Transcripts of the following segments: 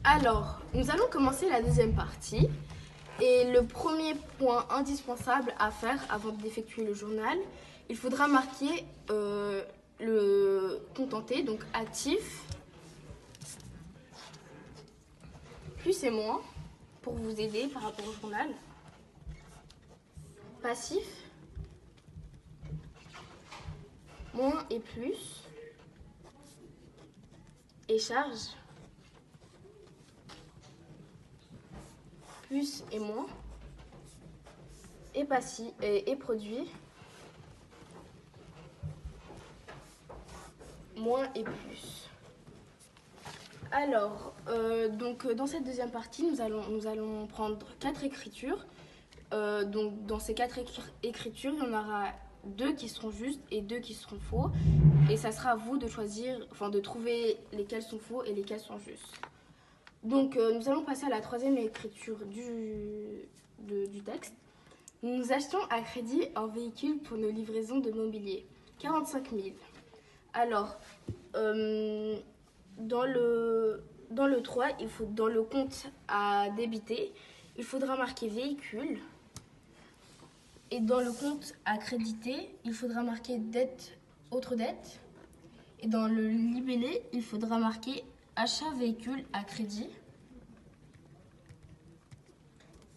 Alors, nous allons commencer la deuxième partie. Et le premier point indispensable à faire avant d'effectuer le journal, il faudra marquer le contenté, donc actif, plus et moins, pour vous aider par rapport au journal. Passif, moins et plus. Et charge, plus et moins. Et passif et produit, moins et plus. Alors, dans cette deuxième partie, nous allons prendre 4 écritures. Donc dans ces 4 écritures, il y en aura 2 qui seront justes et 2 qui seront faux. Et ça sera à vous de choisir, de trouver lesquels sont faux et lesquels sont justes. Donc nous allons passer à la troisième écriture du texte. Nous achetons à crédit un véhicule pour nos livraisons de mobilier. 45 000. Alors, dans le 3, dans le compte à débiter, il faudra marquer véhicule. Et dans le compte à créditer, il faudra marquer dette, autre dette. Et dans le libellé, il faudra marquer achat véhicule à crédit.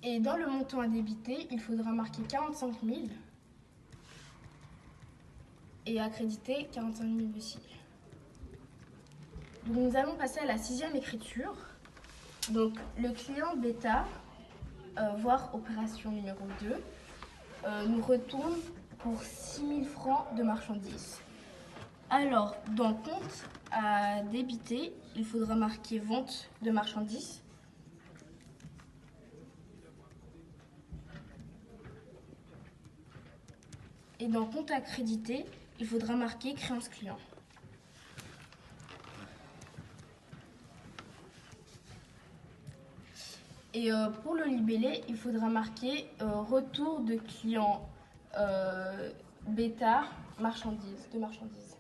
Et dans le montant à débiter, il faudra marquer 45 000. Et à créditer, 45 000 aussi. Donc nous allons passer à la sixième écriture. Donc le client bêta, voire opération numéro 2, nous retourne pour 6 000 francs de marchandises. Alors, dans le compte à débiter, il faudra marquer vente de marchandises. Et dans le compte à créditer, il faudra marquer créance client. Et pour le libellé, il faudra marquer retour de client bêta de marchandises.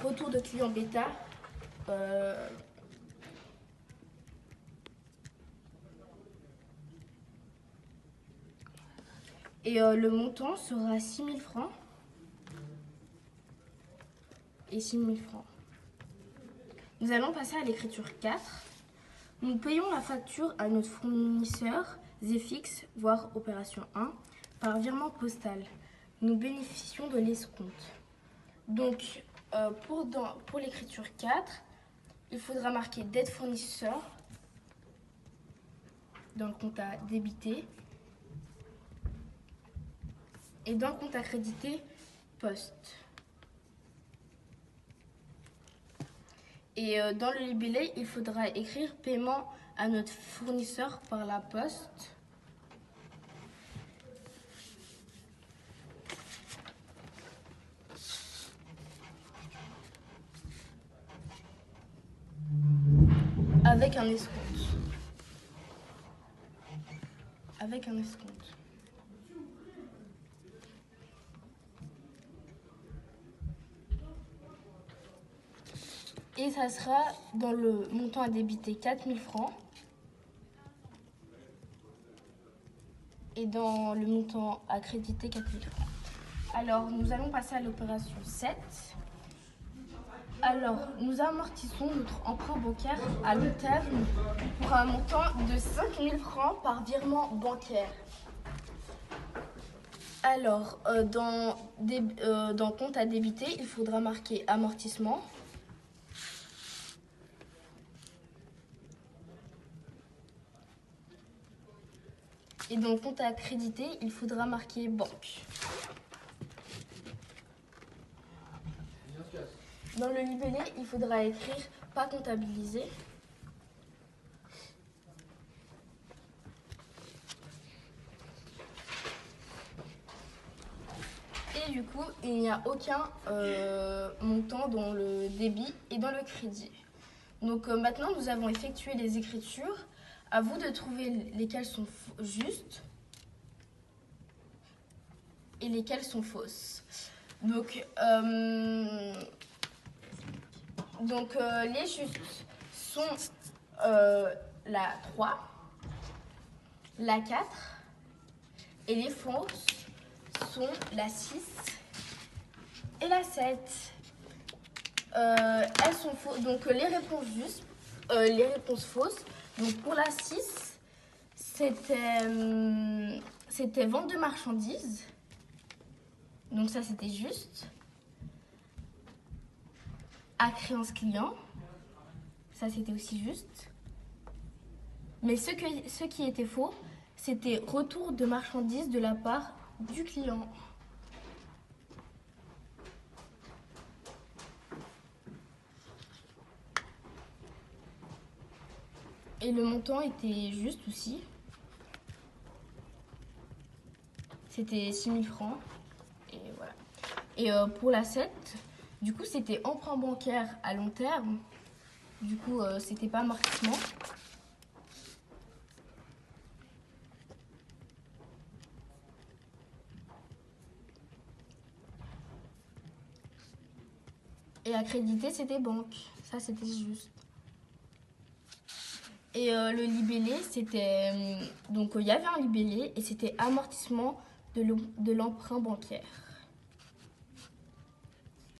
Retour de client bêta. Et le montant sera 6 000 francs. Et 6 000 francs. Nous allons passer à l'écriture 4. Nous payons la facture à notre fournisseur Zefix, voire opération 1, par virement postal. Nous bénéficions de l'escompte. Donc, pour l'écriture 4, il faudra marquer dette fournisseur dans le compte à débiter et dans le compte à créditer, poste. Et dans le libellé, il faudra écrire paiement à notre fournisseur par la poste. Avec un escompte. Et ça sera dans le montant à débiter 4 000 francs. Et dans le montant à créditer 4 000 francs. Alors, nous allons passer à l'opération 7. Alors, nous amortissons notre emprunt bancaire à long terme pour un montant de 5 000 francs par virement bancaire. Alors, dans compte à débiter, il faudra marquer amortissement. Et dans le compte à créditer, il faudra marquer banque. Dans le libellé, il faudra écrire pas comptabilisé. Et du coup, il n'y a aucun montant dans le débit et dans le crédit. Donc maintenant, nous avons effectué les écritures. À vous de trouver lesquelles sont justes et lesquelles sont fausses. Donc les justes sont la 3, la 4 et les fausses sont la 6 et la 7. Elles sont fausses. Donc les réponses justes, les réponses fausses. Donc pour la 6, c'était vente de marchandises. Donc ça c'était juste. À créance client, ça c'était aussi juste. Mais ce qui était faux, c'était retour de marchandises de la part du client. Et le montant était juste aussi. C'était 6 000 francs. Et voilà. Et pour la 7, du coup, c'était emprunt bancaire à long terme. Du coup, c'était pas amortissement. Et à créditer, c'était banque. Ça, c'était juste. Et le libellé, c'était... donc, il y avait un libellé et c'était amortissement de l'emprunt bancaire.